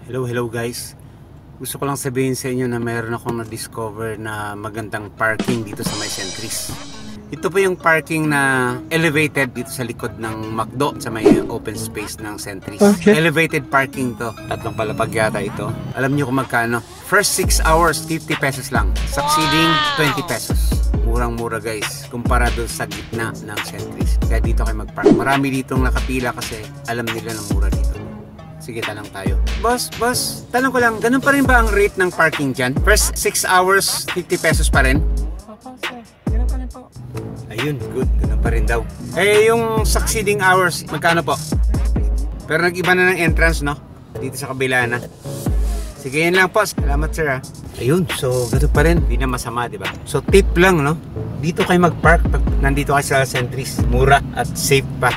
Hello guys. Gusto ko lang sabihin sa inyo na mayroon akong na-discover na magandang parking dito sa may Centris. Ito po yung parking na elevated dito sa likod ng McDo sa may open space ng Centris. Okay. Elevated parking to. Tatlong palapag yata ito. Alam niyo kung magkano? First 6 hours, 50 pesos lang. Succeeding, 20 pesos. Murang-mura guys. Kumpara doon sa gitna ng Centris. Kaya dito kayo mag-park. Marami ditong nakapila kasi alam nila na mura dito. Sige, tanong tayo. Boss, tanong ko lang, ganun pa rin ba ang rate ng parking dyan? First 6 hours, 50 pesos pa rin? Opo, sir. Ganun pa rin po. Ayun, good. Ganun pa rin daw. Eh, yung succeeding hours, magkano po? Pero nag-iba na ng entrance, no? Dito sa kabila na. Sige, yun lang po. Salamat, sir, ha? Ayun, so ganun pa rin. Hindi na masama, di ba? So, tip lang, no? Dito kayo mag-park pag nandito kayo sa Centris. Mura at safe pa.